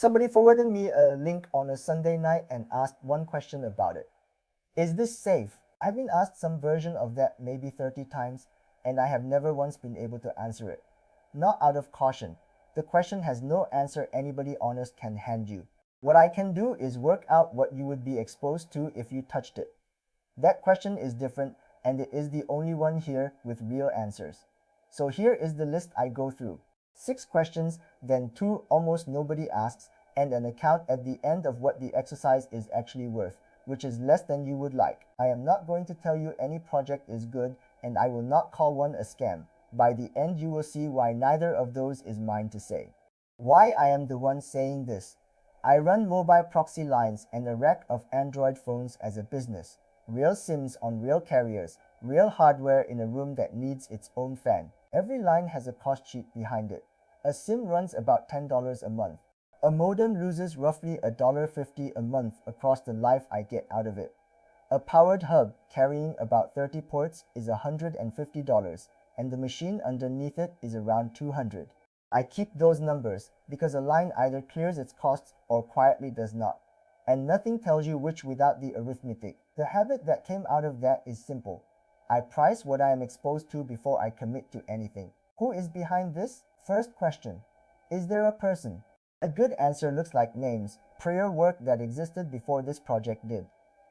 Somebody forwarded me a link on a Sunday night and asked one question about it. Is this safe? I've been asked some version of that maybe 30 times, and I have never once been able to answer it. Not out of caution. The question has no answer anybody honest can hand you. What I can do is work out what you would be exposed to if you touched it. That question is different, and it is the only one here with real answers. So here is the list I go through. 6 questions, then 2 almost nobody asks, and an account at the end of what the exercise is actually worth, which is less than you would like. I am not going to tell you any project is good, and I will not call one a scam. By the end you will see why neither of those is mine to say. Why I am the one saying this. I run mobile proxy lines and a rack of Android phones as a business. Real SIMs on real carriers, real hardware in a room that needs its own fan. Every line has a cost sheet behind it. A SIM runs about $10 a month. A modem loses roughly $1.50 a month across the life I get out of it. A powered hub carrying about 30 ports is $150, and the machine underneath it is around $200. I keep those numbers because a line either clears its costs or quietly does not, and nothing tells you which without the arithmetic. The habit that came out of that is simple. I price what I am exposed to before I commit to anything. Who is behind this? First question. Is there a person? A good answer looks like names, prior work that existed before this project did.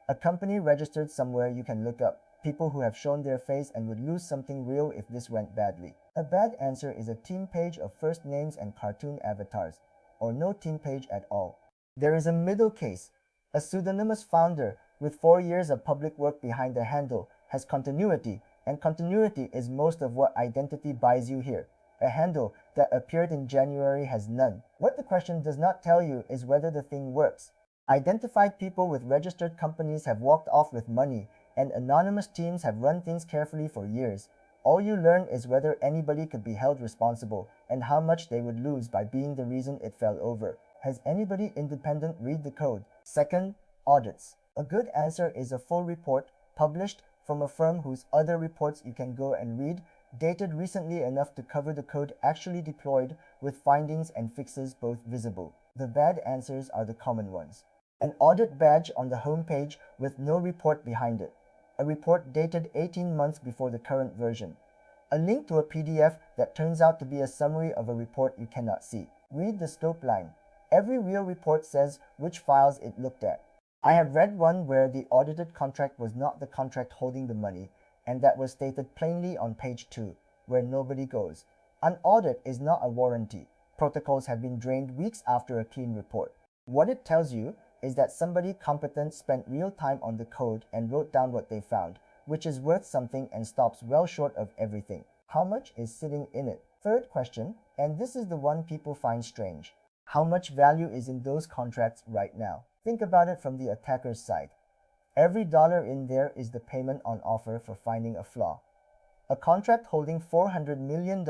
A company registered somewhere you can look up, people who have shown their face and would lose something real if this went badly. A bad answer is a team page of first names and cartoon avatars, or no team page at all. There is a middle case. A pseudonymous founder with 4 years of public work behind the handle has continuity, and continuity is most of what identity buys you here. A handle that appeared in January has none. What the question does not tell you is whether the thing works. Identified people with registered companies have walked off with money, and anonymous teams have run things carefully for years. All you learn is whether anybody could be held responsible and how much they would lose by being the reason it fell over. Has anybody independent read the code? Second, audits. A good answer is a full report published from a firm whose other reports you can go and read, dated recently enough to cover the code actually deployed with findings and fixes both visible. The bad answers are the common ones. An audit badge on the homepage with no report behind it. A report dated 18 months before the current version. A link to a PDF that turns out to be a summary of a report you cannot see. Read the scope line. Every real report says which files it looked at. I have read one where the audited contract was not the contract holding the money, and that was stated plainly on page 2, where nobody goes. An audit is not a warranty. Protocols have been drained weeks after a clean report. What it tells you is that somebody competent spent real time on the code and wrote down what they found, which is worth something and stops well short of everything. How much is sitting in it? Third question, and this is the one people find strange. How much value is in those contracts right now? Think about it from the attacker's side. Every dollar in there is the payment on offer for finding a flaw. A contract holding $400 million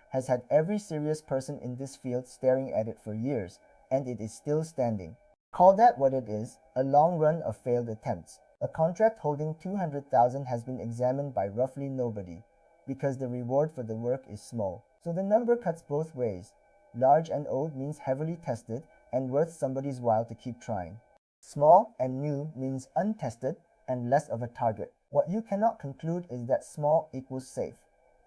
has had every serious person in this field staring at it for years, and it is still standing. Call that what it is, a long run of failed attempts. A contract holding $200,000 has been examined by roughly nobody, because the reward for the work is small. So the number cuts both ways. Large and old means heavily tested and worth somebody's while to keep trying. Small and new means untested and less of a target. What you cannot conclude is that small equals safe.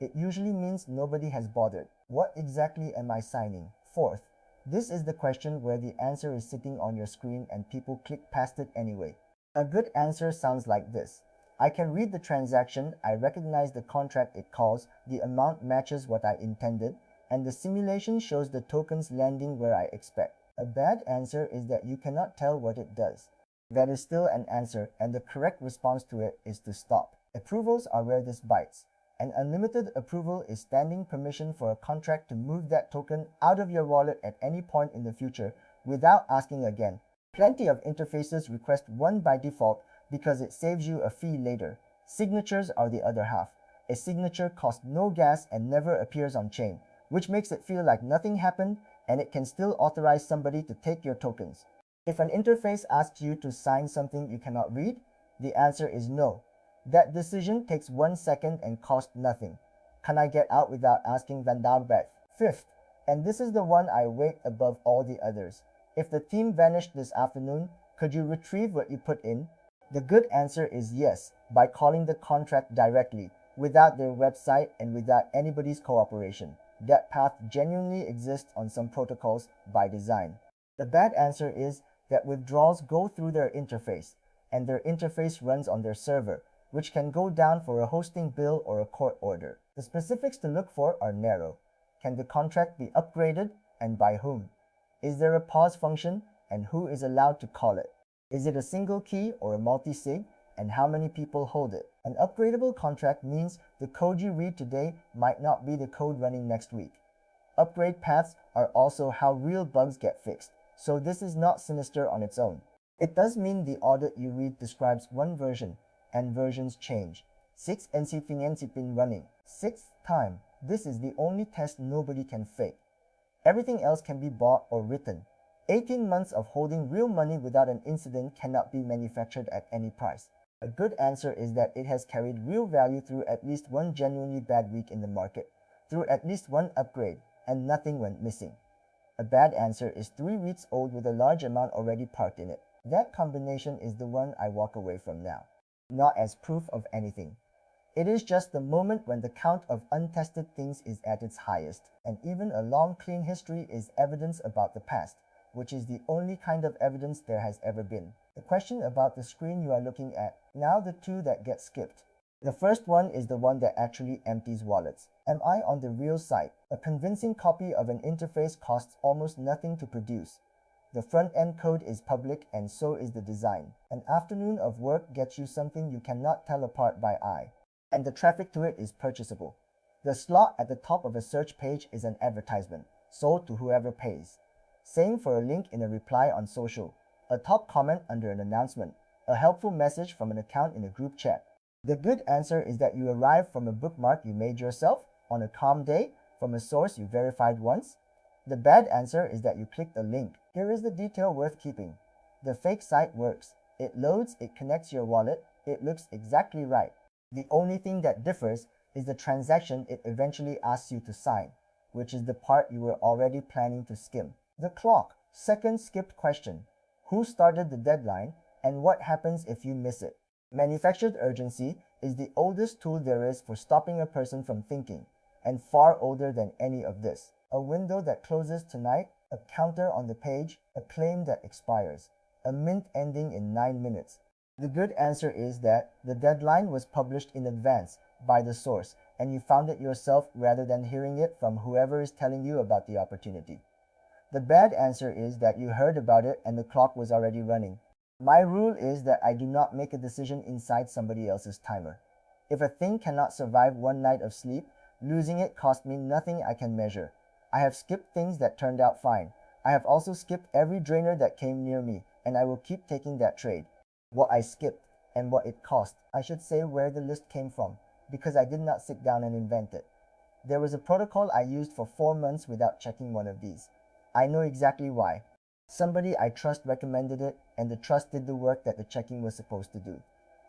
It usually means nobody has bothered. What exactly am I signing? Fourth, this is the question where the answer is sitting on your screen and people click past it anyway. A good answer sounds like this. I can read the transaction, I recognize the contract it calls, the amount matches what I intended, and the simulation shows the tokens landing where I expect. A bad answer is that you cannot tell what it does. That is still an answer, and the correct response to it is to stop. Approvals are where this bites. An unlimited approval is standing permission for a contract to move that token out of your wallet at any point in the future without asking again. Plenty of interfaces request one by default because it saves you a fee later. Signatures are the other half. A signature costs no gas and never appears on chain, which makes it feel like nothing happened, and it can still authorize somebody to take your tokens. If an interface asks you to sign something you cannot read, the answer is no. That decision takes 1 second and costs nothing. Can I get out without asking Vandalbeth? Fifth, and this is the one I weight above all the others. If the theme vanished this afternoon, could you retrieve what you put in? The good answer is yes, by calling the contract directly, without their website and without anybody's cooperation. That path genuinely exists on some protocols by design. The bad answer is that withdrawals go through their interface, and their interface runs on their server, which can go down for a hosting bill or a court order. The specifics to look for are narrow. Can the contract be upgraded, and by whom? Is there a pause function, and who is allowed to call it? Is it a single key or a multi-sig, and how many people hold it? An upgradable contract means the code you read today might not be the code running next week. Upgrade paths are also how real bugs get fixed, so this is not sinister on its own. It does mean the audit you read describes one version, and versions change. 6 NC been running. 6th time. This is the only test nobody can fake. Everything else can be bought or written. 18 months of holding real money without an incident cannot be manufactured at any price. A good answer is that it has carried real value through at least one genuinely bad week in the market, through at least one upgrade, and nothing went missing. A bad answer is 3 weeks old with a large amount already parked in it. That combination is the one I walk away from now. Not as proof of anything. It is just the moment when the count of untested things is at its highest, and even a long clean history is evidence about the past, which is the only kind of evidence there has ever been. The question about the screen you are looking at, now the 2 that get skipped. The first one is the one that actually empties wallets. Am I on the real site? A convincing copy of an interface costs almost nothing to produce. The front-end code is public and so is the design. An afternoon of work gets you something you cannot tell apart by eye, and the traffic to it is purchasable. The slot at the top of a search page is an advertisement, sold to whoever pays. Same for a link in a reply on social, a top comment under an announcement, a helpful message from an account in a group chat. The good answer is that you arrive from a bookmark you made yourself, on a calm day, from a source you verified once. The bad answer is that you clicked a link. Here is the detail worth keeping. The fake site works. It loads, it connects your wallet, it looks exactly right. The only thing that differs is the transaction it eventually asks you to sign, which is the part you were already planning to skim. The clock. Second skipped question. Who started the deadline, and what happens if you miss it? Manufactured urgency is the oldest tool there is for stopping a person from thinking, and far older than any of this. A window that closes tonight, a counter on the page, a claim that expires, a mint ending in 9 minutes. The good answer is that the deadline was published in advance by the source, and you found it yourself rather than hearing it from whoever is telling you about the opportunity. The bad answer is that you heard about it and the clock was already running. My rule is that I do not make a decision inside somebody else's timer. If a thing cannot survive one night of sleep, losing it cost me nothing I can measure. I have skipped things that turned out fine. I have also skipped every drainer that came near me, and I will keep taking that trade. What I skipped, and what it cost. I should say where the list came from, because I did not sit down and invent it. There was a protocol I used for 4 months without checking one of these. I know exactly why. Somebody I trust recommended it, and the trust did the work that the checking was supposed to do.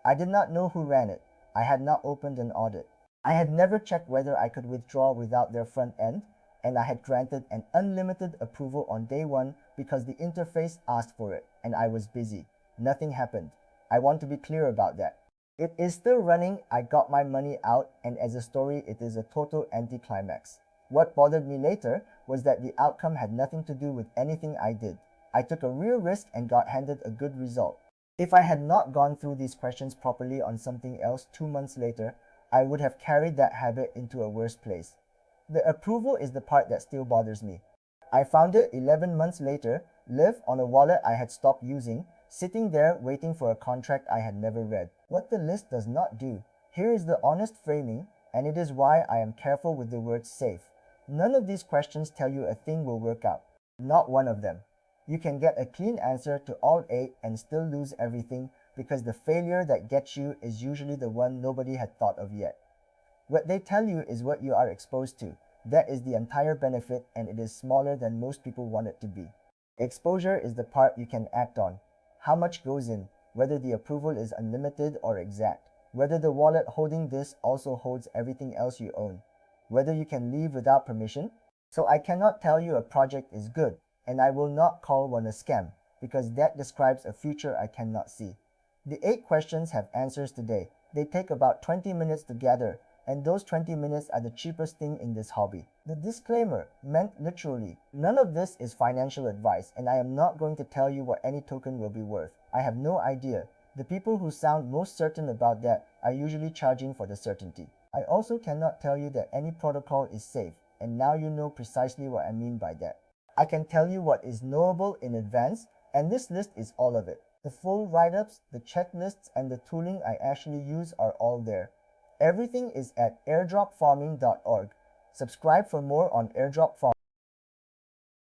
I did not know who ran it. I had not opened an audit. I had never checked whether I could withdraw without their front end, and I had granted an unlimited approval on day 1 because the interface asked for it, and I was busy. Nothing happened. I want to be clear about that. It is still running, I got my money out, and as a story it is a total anticlimax. What bothered me later was that the outcome had nothing to do with anything I did. I took a real risk and got handed a good result. If I had not gone through these questions properly on something else 2 months later, I would have carried that habit into a worse place. The approval is the part that still bothers me. I found it 11 months later, live on a wallet I had stopped using, sitting there waiting for a contract I had never read. What the list does not do. Here is the honest framing, and it is why I am careful with the word safe. None of these questions tell you a thing will work out. Not one of them. You can get a clean answer to all 8 and still lose everything because the failure that gets you is usually the one nobody had thought of yet. What they tell you is what you are exposed to. That is the entire benefit, and it is smaller than most people want it to be. Exposure is the part you can act on. How much goes in, whether the approval is unlimited or exact, whether the wallet holding this also holds everything else you own, whether you can leave without permission. So I cannot tell you a project is good, and I will not call one a scam, because that describes a future I cannot see. The 8 questions have answers today. They take about 20 minutes to gather, and those 20 minutes are the cheapest thing in this hobby. The disclaimer, meant literally. None of this is financial advice, and I am not going to tell you what any token will be worth. I have no idea. The people who sound most certain about that are usually charging for the certainty. I also cannot tell you that any protocol is safe, and now you know precisely what I mean by that. I can tell you what is knowable in advance, and this list is all of it. The full write-ups, the checklists, and the tooling I actually use are all there. Everything is at airdropfarming.org. Subscribe for more on airdrop farming.